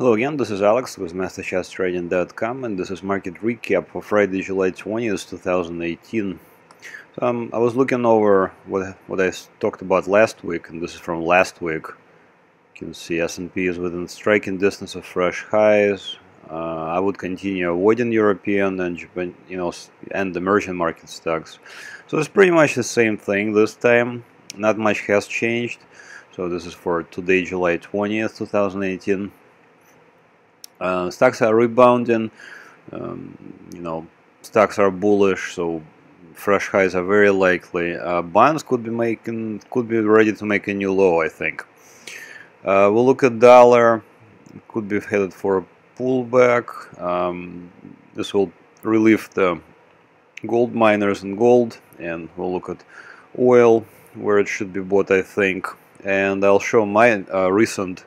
Hello again, this is Alex with MasterChartsTrading.com, and this is market recap for Friday, July 20th, 2018. I was looking over what I talked about last week, and this is from last week. You can see S&P is within striking distance of fresh highs. I would continue avoiding European and Japan, and emerging market stocks. So it's pretty much the same thing this time. Not much has changed. So this is for today, July 20th, 2018. Stocks are rebounding. Stocks are bullish, so fresh highs are very likely. Bonds could be ready to make a new low, I think. We'll look at dollar. It could be headed for a pullback. This will relieve the gold miners in gold, and we'll look at oil, where it should be bought, I think. And I'll show my recent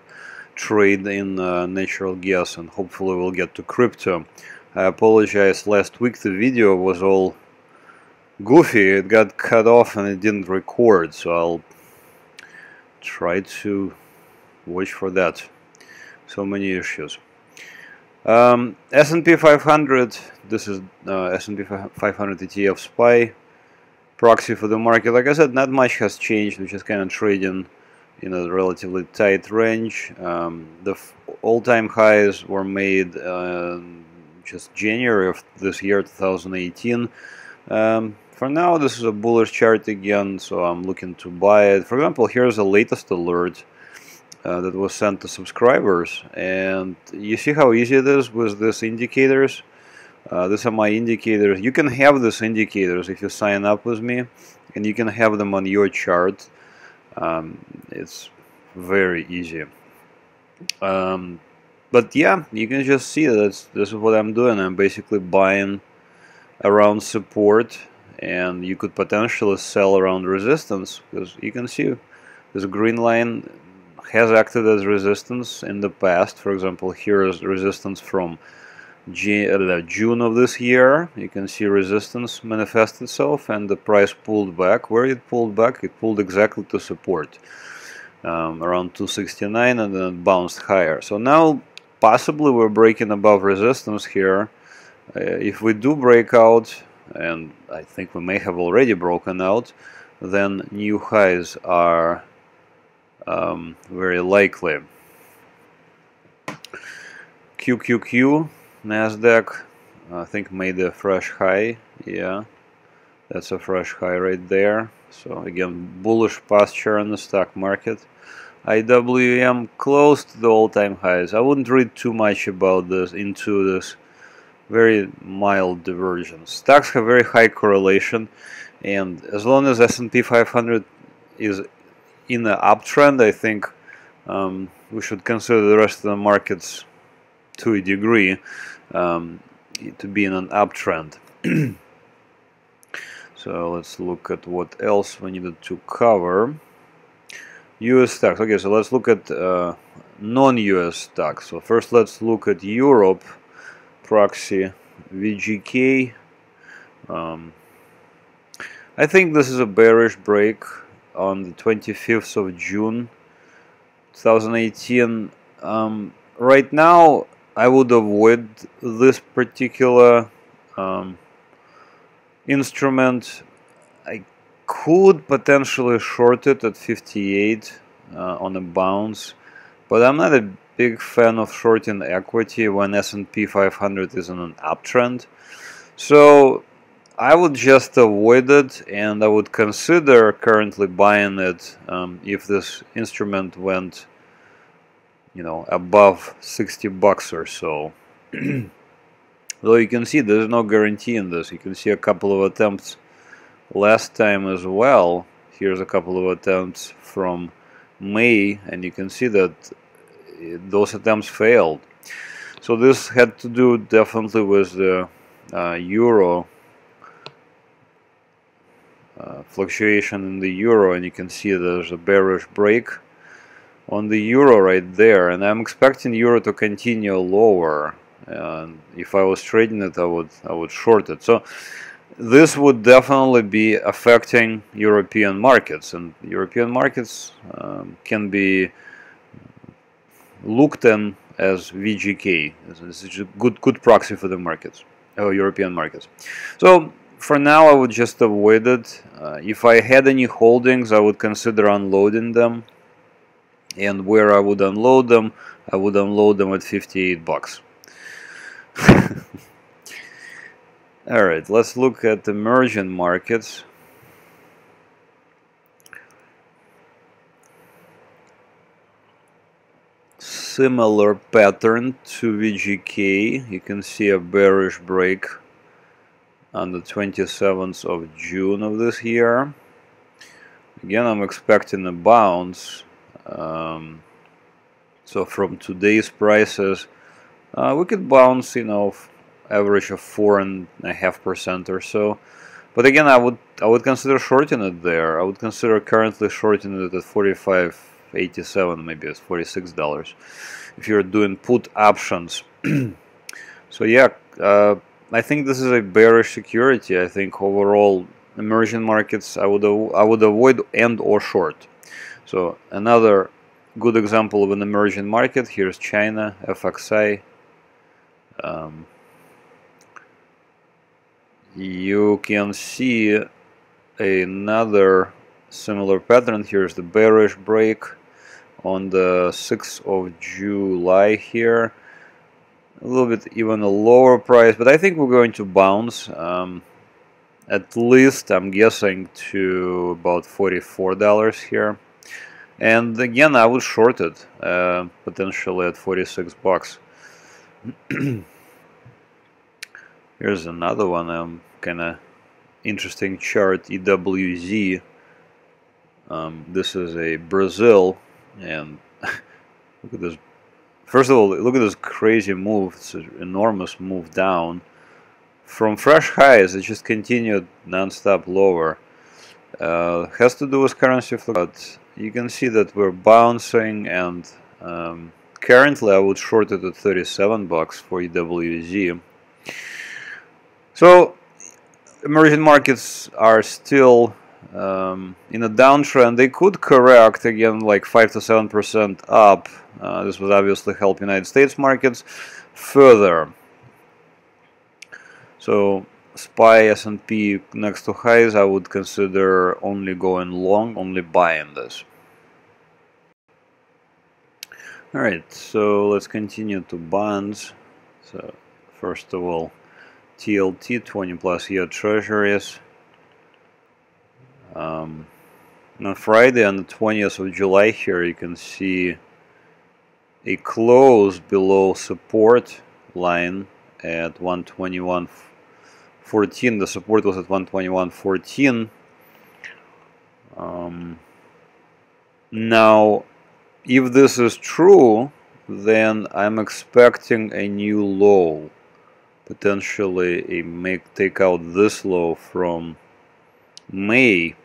trade in natural gas, and hopefully we'll get to crypto. I apologize, last week the video was all goofy, it got cut off and it didn't record, so I'll try to watch for that. So many issues. S&P 500, this is S&P 500 ETF SPY, proxy for the market. Like I said, not much has changed, which is kind of trading in a relatively tight range. The all-time highs were made just January of this year, 2018. For now, this is a bullish chart again, so I'm looking to buy it. For example, here's the latest alert that was sent to subscribers, and you see how easy it is with these indicators. These are my indicators. You can have these indicators if you sign up with me, and you can have them on your chart. It's very easy. But yeah, you can just see that this is what I'm doing. I'm basically buying around support, and you could potentially sell around resistance, because you can see this green line has acted as resistance in the past. For example, here is resistance from June of this year. You can see resistance manifest itself, and the price pulled back. Where it pulled back, it pulled exactly to support, around 269, and then it bounced higher. So now possibly we're breaking above resistance here. If we do break out, and I think we may have already broken out, then new highs are very likely. QQQ, Nasdaq, I think made a fresh high. Yeah, that's a fresh high right there. So again, bullish posture in the stock market. IWM close to the all-time highs. I wouldn't read too much about this into this very mild divergence. Stocks have very high correlation, and as long as S&P 500 is in the uptrend, I think we should consider the rest of the markets to a degree to be in an uptrend. So let's look at what else we needed to cover. US stocks. Okay, so let's look at non-US stocks. So first let's look at Europe proxy VGK. I think this is a bearish break on the 25th of June 2018. Right now I would avoid this particular instrument. I could potentially short it at 58 on a bounce, but I'm not a big fan of shorting equity when S&P 500 is in an uptrend. So I would just avoid it, and I would consider currently buying it if this instrument went, above 60 bucks or so. Though you can see there's no guarantee in this. You can see a couple of attempts last time as well. Here's a couple of attempts from May, and you can see that those attempts failed. So this had to do definitely with the euro fluctuation in the euro, and you can see there's a bearish break on the euro right there, and I'm expecting euro to continue lower. And if I was trading it, I would short it. So this would definitely be affecting European markets, and European markets can be looked in as VGK. This is a good proxy for the markets, European markets. So for now, I would just avoid it. If I had any holdings, I would consider unloading them. And where I would unload them at 58 bucks. Alright, let's look at emerging markets. Similar pattern to VGK. You can see a bearish break on the 27th of June of this year. Again, I'm expecting a bounce. So from today's prices, we could bounce, average of 4.5% or so. But again, I would consider shorting it there. I would consider currently shorting it at 45.87, maybe it's $46 if you're doing put options. So yeah, I think this is a bearish security. I think overall emerging markets I would avoid and or short. So another good example of an emerging market, here's China, FXI. You can see another similar pattern. Here's the bearish break on the 6th of July here. A little bit even a lower price, but I think we're going to bounce. At least I'm guessing to about $44 here. And again, I would short it potentially at 46 bucks. Here's another one, kind of interesting chart, EWZ. This is a Brazil, and look at this. First of all, look at this crazy move. It's an enormous move down. From fresh highs, it just continued non-stop lower. Has to do with currency fluctuations. You can see that we're bouncing, and currently I would short it at 37 bucks for EWZ. So emerging markets are still in a downtrend. They could correct again like 5 to 7% up. This would obviously help United States markets further. So SPY, S&P next to highs, I would consider only going long, only buying this. Alright, so let's continue to bonds. So first of all, TLT, 20 plus year treasuries. On Friday, on the 20th of July here, you can see a close below support line at 121.14. The support was at 121.14. Now, if this is true, then I'm expecting a new low. Potentially take out this low from May.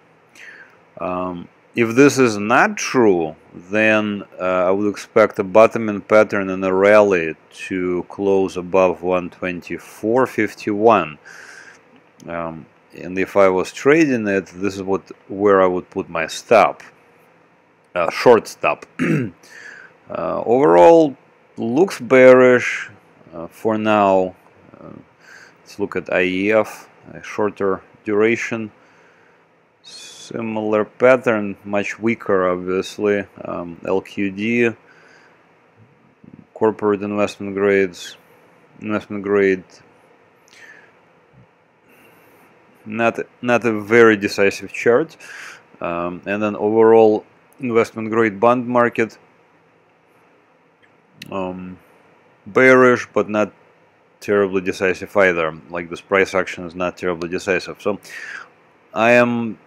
If this is not true, then I would expect a bottoming pattern and a rally to close above 124.51. And if I was trading it, this is where I would put my stop, short stop. Overall, looks bearish for now. Let's look at IEF, a shorter duration. Similar pattern, much weaker obviously. LQD, corporate investment grade, not a very decisive chart. And then overall investment grade bond market, bearish but not terribly decisive either. Like this price action is not terribly decisive. So I am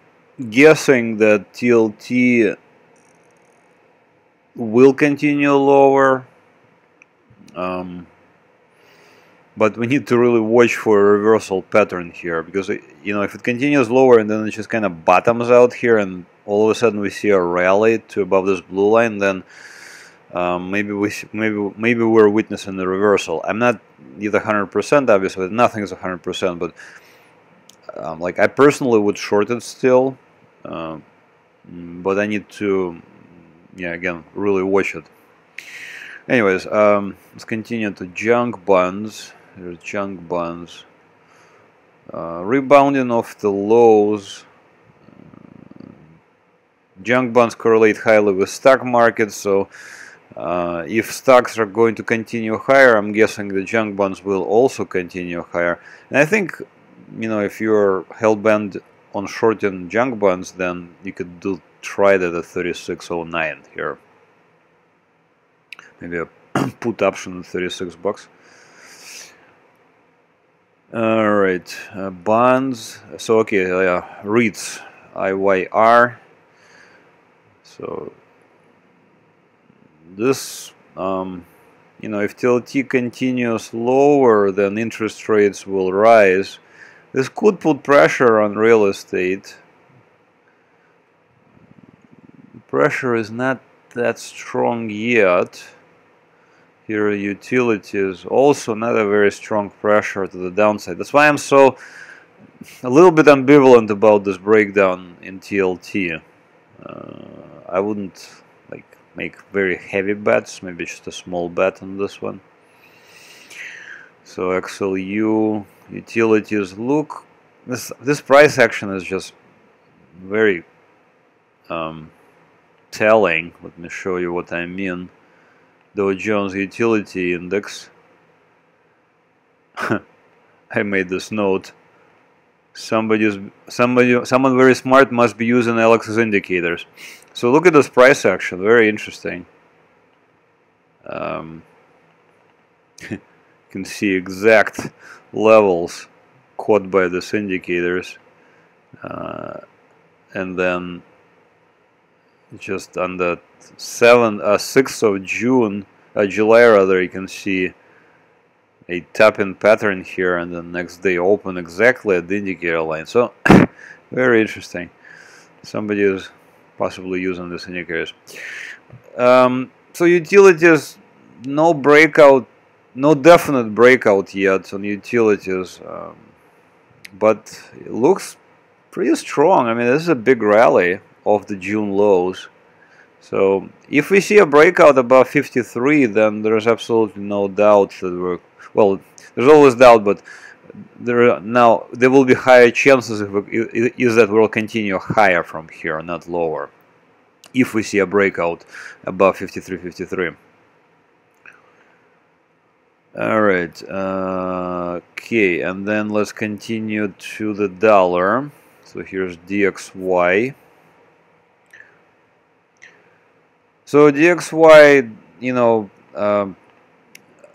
guessing that TLT will continue lower, but we need to really watch for a reversal pattern here, because if it continues lower and then it just kind of bottoms out here and all of a sudden we see a rally to above this blue line, then maybe we're witnessing the reversal. I'm not either 100%, obviously nothing is 100%, but like I personally would short it still, but I need to again really watch it. Anyways, let's continue to junk bonds. There's junk bonds. Rebounding off the lows. Junk bonds correlate highly with stock markets, so if stocks are going to continue higher, I'm guessing the junk bonds will also continue higher. And I think, if you're hell-bent on shorting junk bonds, then you could try that at 36.09 here. Maybe a put option at 36 bucks. All right, bonds. So okay, REITs, IYR. So this, if TLT continues lower, then interest rates will rise. This could put pressure on real estate. Pressure is not that strong yet. Here are utilities, also not a very strong pressure to the downside. That's why I'm a little bit ambivalent about this breakdown in TLT. I wouldn't make very heavy bets, maybe just a small bet on this one. So XLU, utilities, look, this price action is just very telling. Let me show you what I mean. Dow Jones Utility Index. I made this note. Someone very smart must be using Alex's indicators. So look at this price action, very interesting. You can see exact levels caught by these indicators, and then just on the 6th of July rather, you can see a tap-in pattern here, and the next day open exactly at the indicator line. So very interesting. Somebody is possibly using these indicators. So utilities, no definite breakout yet on utilities, but it looks pretty strong. I mean, this is a big rally of the June lows. So if we see a breakout above 53, then there's absolutely no doubt that there's always doubt, but there will be higher chances that we'll continue higher from here, not lower, if we see a breakout above 53.53. All right, okay, and then let's continue to the dollar. So here's DXY. So DXY,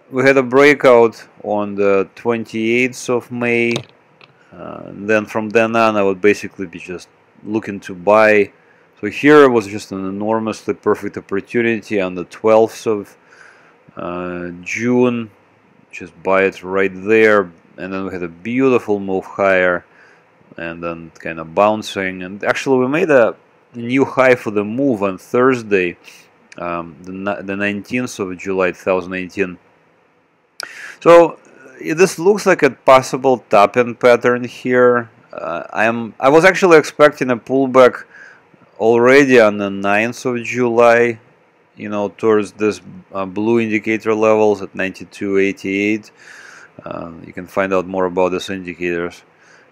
we had a breakout on the 28th of May. Then from then on, I would basically be just looking to buy. So here was just an enormously perfect opportunity on the 12th of June. Just buy it right there, and then we had a beautiful move higher, and then kind of bouncing. And actually, we made a new high for the move on Thursday, the 19th of July 2018. So this looks like a possible top-in pattern here. I was actually expecting a pullback already on the 9th of July, towards this blue indicator levels at 92.88. You can find out more about these indicators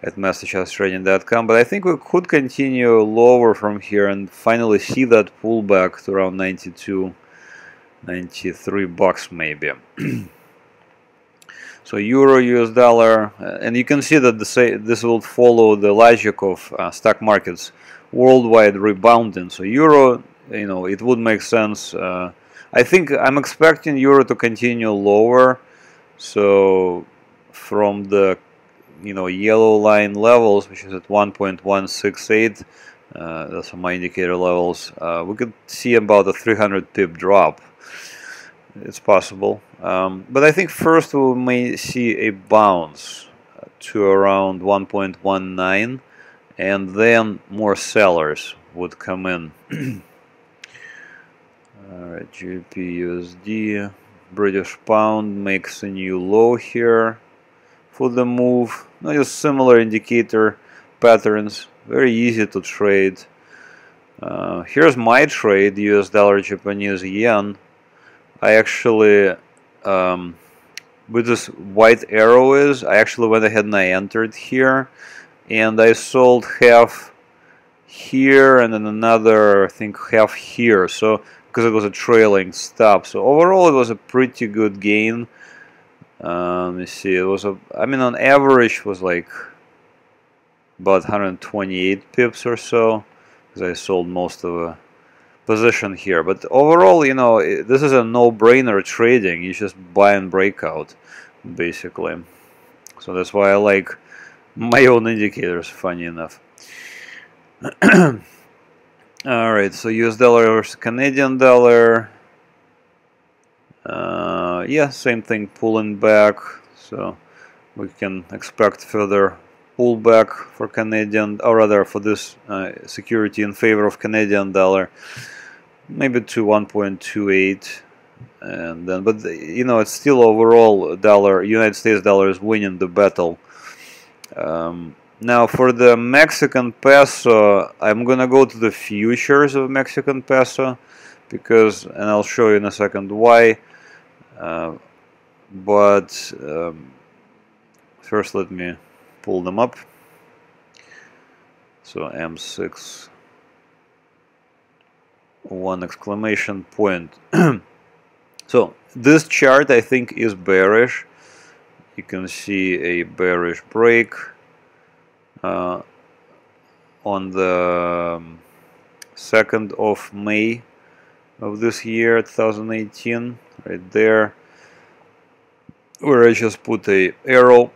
at MasterChartsTrading.com, but I think we could continue lower from here and finally see that pullback to around 92, 93 bucks maybe. So Euro, US dollar, and you can see that this will follow the logic of stock markets worldwide rebounding. So Euro, it would make sense. I think I'm expecting Euro to continue lower. So from the yellow line levels, which is at 1.168, that's my indicator levels, we could see about a 300 pip drop. It's possible, but I think first we may see a bounce to around 1.19, and then more sellers would come in. Alright, GBP/USD, British pound makes a new low here for the move. Just similar indicator patterns, very easy to trade. Here's my trade, US dollar Japanese yen. I actually, with this white arrow I actually went ahead and I entered here, and I sold half here and then another, I think, half here. So because it was a trailing stop, so overall it was a pretty good gain. Let me see. It was I mean, on average was like about 128 pips or so, because I sold most of a position here. But overall, you know, this is a no-brainer trading. You just buy and break out, basically. So that's why I like my own indicators, funny enough. Alright, so US dollar versus Canadian dollar. Yeah, same thing, pulling back. So we can expect further pullback for Canadian, or rather for this security in favor of Canadian dollar, maybe to 1.28, and then, but you know, it's still overall United States dollar is winning the battle. Now for the Mexican peso, I'm gonna go to the futures of Mexican peso, because, and I'll show you in a second why. But first let me pull them up. So M6 one exclamation point. So this chart I think is bearish. You can see a bearish break on the 2nd of May of this year, 2018, right there, where I just put a arrow,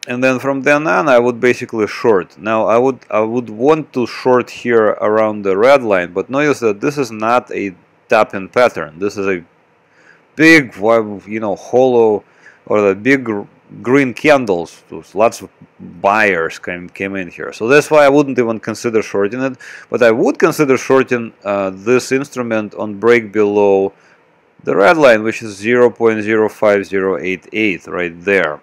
and then from then on I would basically short. Now I would want to short here around the red line, but notice that this is not a tap-in pattern. This is a big, you know, hollow, or the big green candles. Lots of buyers came in here, so that's why I wouldn't even consider shorting it. But I would consider shorting this instrument on break below the red line, which is 0.05088 right there.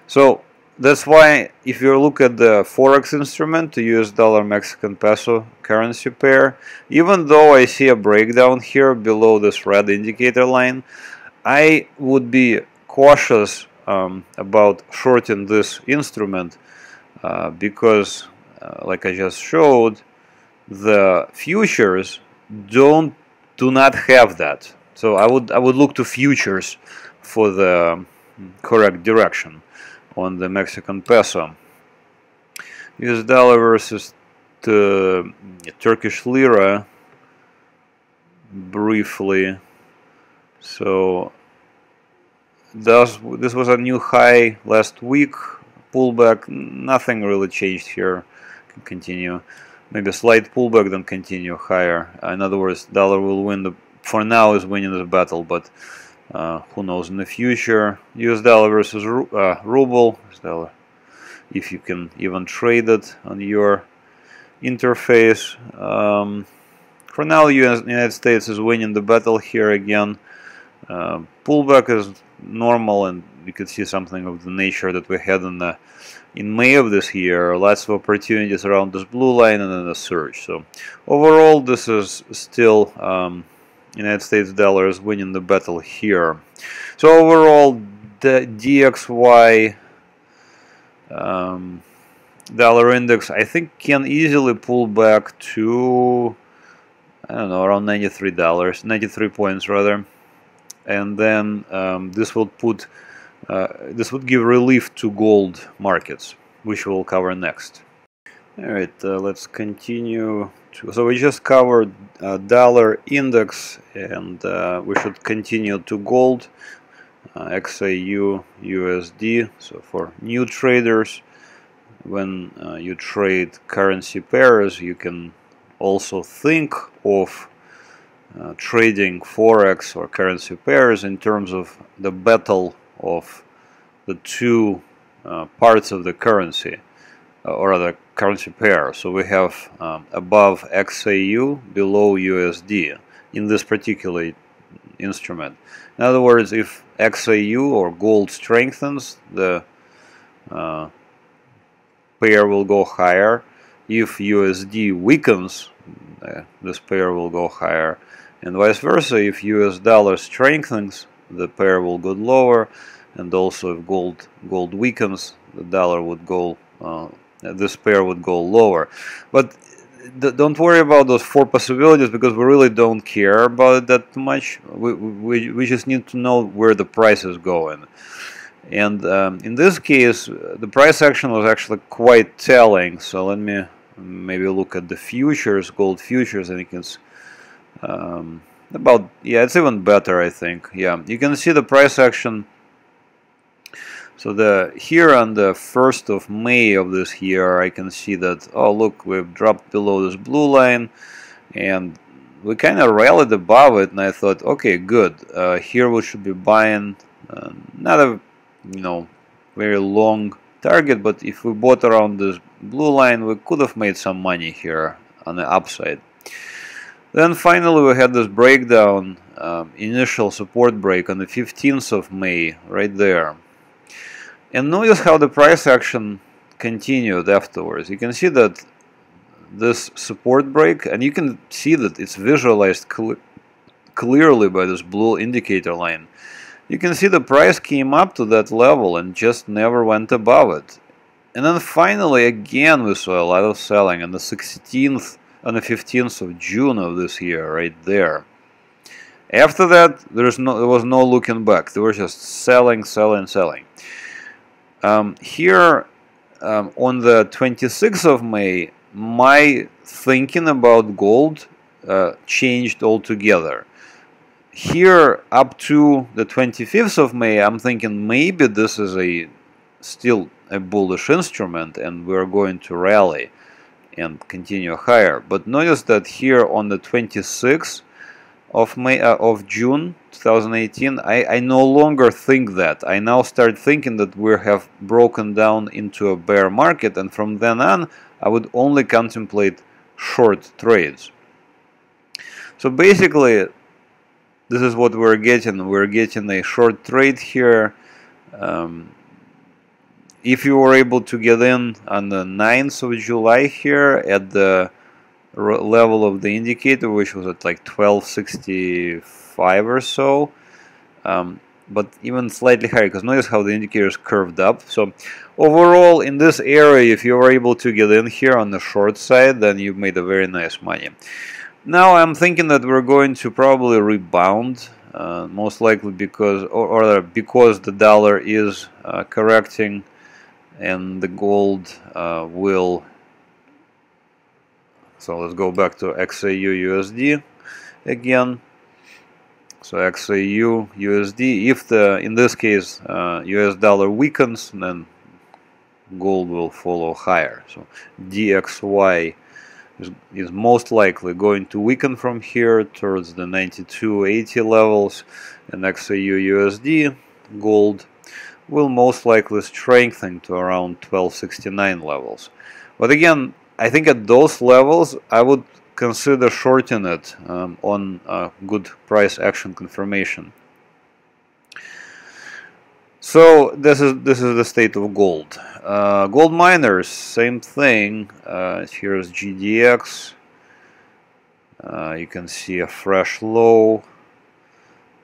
So that's why if you look at the Forex instrument, the US dollar Mexican peso currency pair, even though I see a breakdown here below this red indicator line, I would be cautious about shorting this instrument because, like I just showed, the futures do not have that. So I would look to futures for the correct direction on the Mexican peso. US dollar versus the Turkish lira briefly. So this was a new high last week, pullback, nothing really changed here. Can continue, maybe a slight pullback, then continue higher. In other words, dollar will win for now is winning the battle, but who knows in the future. US dollar versus ruble, if you can even trade it on your interface. For now, United States is winning the battle here again. Pullback is normal, and you could see something of the nature that we had in May of this year. Lots of opportunities around this blue line, and then a surge. So overall, this is still United States dollar is winning the battle here. So overall, the DXY dollar index, I think, can easily pull back to, I don't know, around $93, 93 points rather, and then this would give relief to gold markets, which we'll cover next. All right, let's continue. So we just covered dollar index, and we should continue to gold, XAU, USD. So for new traders, when you trade currency pairs, you can also think of trading Forex or currency pairs in terms of the battle of the two parts of the currency, or the currency pair. So we have above XAU, below USD in this particular instrument. In other words, if XAU or gold strengthens, the pair will go higher. If USD weakens, this pair will go higher. and vice versa. If US dollar strengthens, the pair will go lower, and also if gold weakens, the dollar would go, this pair would go lower. But don't worry about those 4 possibilities, because we really don't care about it that much. We just need to know where the price is going. And in this case, the price action was actually quite telling. So let me maybe look at the futures, gold futures, and you can about, yeah, it's even better, I think. Yeah, you can see the price action. So here on the 1st of May of this year, I can see that, oh look, we've dropped below this blue line, and we kind of rallied above it, and I thought, okay, good. Here we should be buying, not a very long target, but if we bought around this blue line, we could have made some money here on the upside. Then finally we had this breakdown, initial support break on the 15th of May, right there. And notice how the price action continued afterwards. You can see that this support break, and you can see that it's visualized clearly by this blue indicator line. You can see the price came up to that level and just never went above it. And then finally again we saw a lot of selling on the 16th, on the 15th of June of this year, right there. After that, there was no looking back. They were just selling, selling, selling. Here on the 26th of May, my thinking about gold changed altogether. Here up to the 25th of May, I'm thinking maybe this is still a bullish instrument and we're going to rally and continue higher. But notice that here on the 26th of June 2018, I no longer think that. I now start thinking that we have broken down into a bear market, and from then on I would only contemplate short trades. So basically this is what we're getting. We're getting a short trade here. If you were able to get in on the 9th of July here at the level of the indicator, which was at like 1265 or so, but even slightly higher, because notice how the indicator is curved up. So overall in this area, if you were able to get in here on the short side, then you've made a very nice money. Now I'm thinking that we're going to probably rebound, most likely because because the dollar is correcting, and the gold will. So let's go back to XAU USD again. So XAU USD, if in this case US dollar weakens, then gold will follow higher. So DXY is most likely going to weaken from here towards the 92.80 levels, and XAU USD gold will most likely strengthen to around 1269 levels. But again, I think at those levels I would consider shorting it on good price action confirmation. So this is the state of gold. Gold miners, same thing. Here's GDX. You can see a fresh low.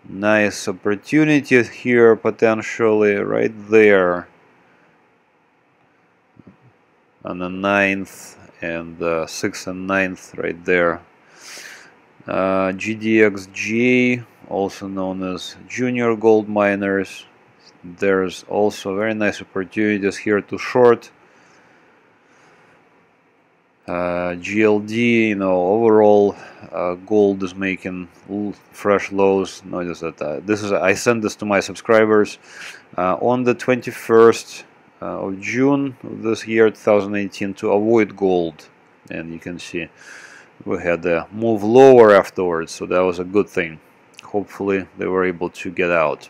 Nice opportunity here potentially right there on the 9th and 6th and 9th right there. GDXJ, also known as junior gold miners. There's also very nice opportunities here to short. GLD, overall gold is making fresh lows. Notice that I sent this to my subscribers on the 21st of June of this year 2018 to avoid gold, and you can see we had a move lower afterwards, so that was a good thing. Hopefully they were able to get out.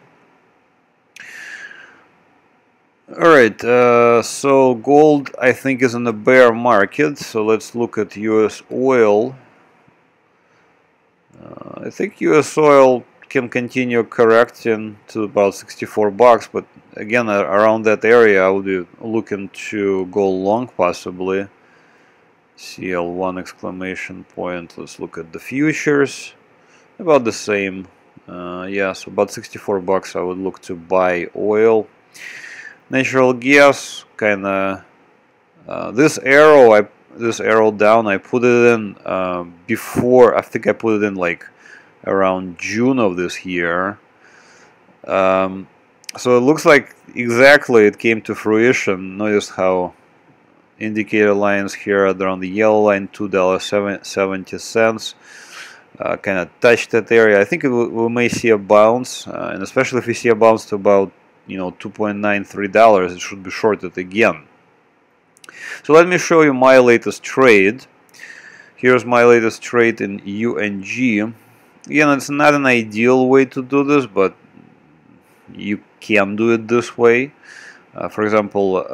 Alright, so gold I think is in the bear market, so let's look at US oil. I think US oil can continue correcting to about 64 bucks, but again around that area I would be looking to go long possibly. CL1 exclamation point. Let's look at the futures. about the same. Yeah, so about 64 bucks I would look to buy oil. Natural gas, kind of this arrow down, I put it in before. I think I put it in like around June of this year. So it looks like exactly it came to fruition. Notice how indicator lines here are around the yellow line, $2.70. Kind of touched that area. I think we may see a bounce, and especially if we see a bounce to about $2.93, it should be shorted again. So let me show you my latest trade. Here's my latest trade in UNG. Again, it's not an ideal way to do this, but you can do it this way. For example,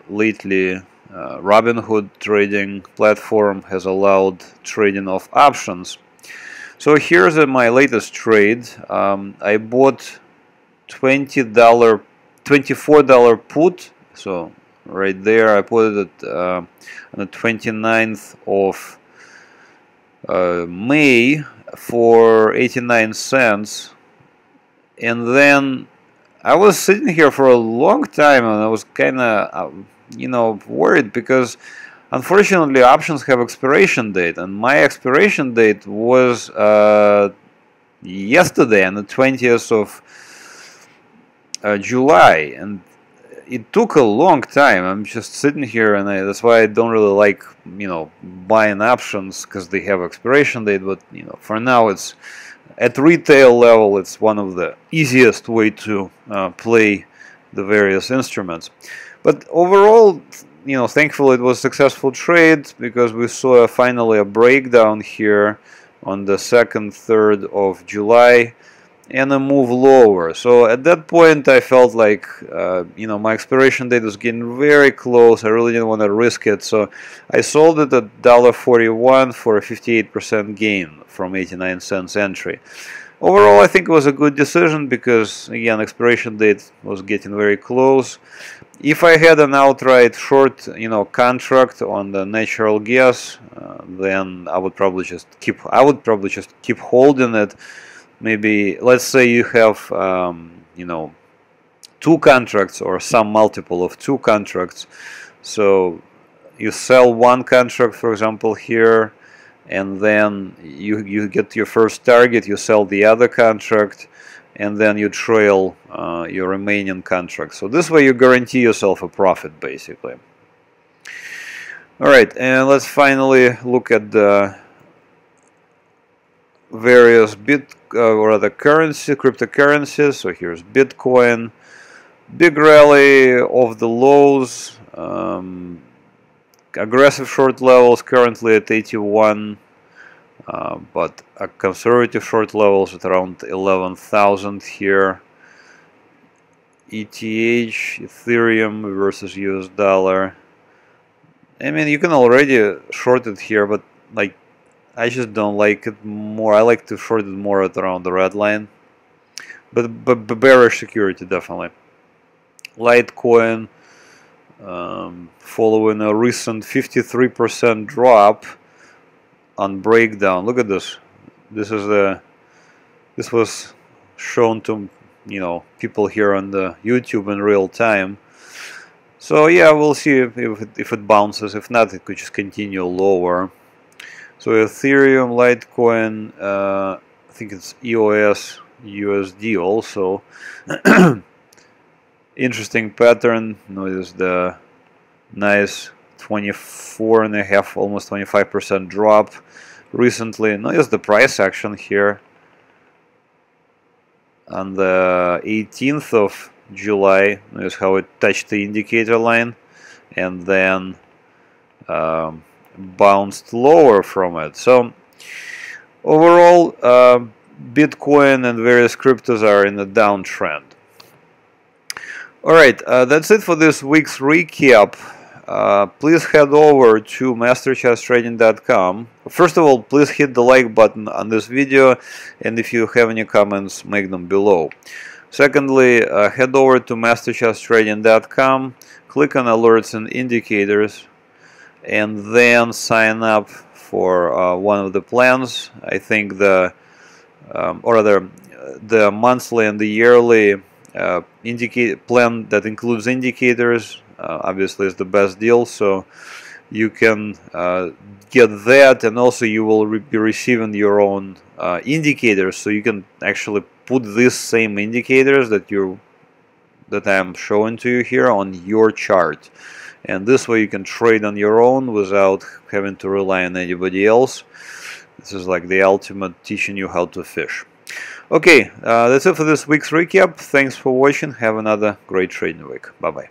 lately Robinhood trading platform has allowed trading of options. So here's my latest trade. I bought $24 put. So right there I put it on the 29th of May for 89 cents. And then I was sitting here for a long time and I was kind of worried because unfortunately options have expiration date, and my expiration date was yesterday on the 20th of July, and it took a long time. I'm just sitting here, and that's why I don't really like buying options, because they have expiration date. But for now, it's at retail level, it's one of the easiest way to play the various instruments. But overall, thankfully it was a successful trade, because we saw finally a breakdown here on the 2nd, 3rd of July and a move lower. So at that point I felt like my expiration date was getting very close. I really didn't want to risk it, so I sold it at $1.41 for a 58% gain from 89 cents entry. Overall, I think it was a good decision because, again, expiration date was getting very close. If I had an outright short, contract on the natural gas, then I would probably just keep holding it. Maybe, let's say you have, two contracts or some multiple of two contracts. So you sell one contract, for example, here, and then you get your first target, you sell the other contract, and then you trail your remaining contracts. So this way you guarantee yourself a profit, basically. Alright, and let's finally look at the various cryptocurrencies. So here's Bitcoin. Big rally of the lows. Aggressive short levels currently at 81, but a conservative short levels at around 11,000 here. ETH, Ethereum versus US dollar. I mean, you can already short it here, but I just don't like it more. I like to short it more at around the red line, but bearish security definitely. Litecoin, following a recent 53% drop on breakdown. Look at this. This was shown to people here on the YouTube in real time. So yeah, we'll see if it bounces. If not, it could just continue lower. So Ethereum, Litecoin, I think it's EOS USD also. Interesting pattern. Notice the nice 24.5, almost 25% drop recently. Notice the price action here on the 18th of July. Notice how it touched the indicator line and then bounced lower from it. So overall, Bitcoin and various cryptos are in a downtrend. Alright, that's it for this week's recap. Please head over to MasterChartsTrading.com. First of all, please hit the like button on this video, and if you have any comments, make them below. Secondly, head over to MasterChartsTrading.com, click on Alerts and Indicators, and then sign up for one of the plans. I think the or rather the monthly and the yearly plan that includes indicators obviously is the best deal. So you can get that, and also you will be receiving your own indicators, so you can actually put these same indicators that I'm showing to you here on your chart, and this way you can trade on your own without having to rely on anybody else. This is like the ultimate teaching you how to fish. Okay, that's it for this week's recap. Thanks for watching. Have another great trading week. Bye bye.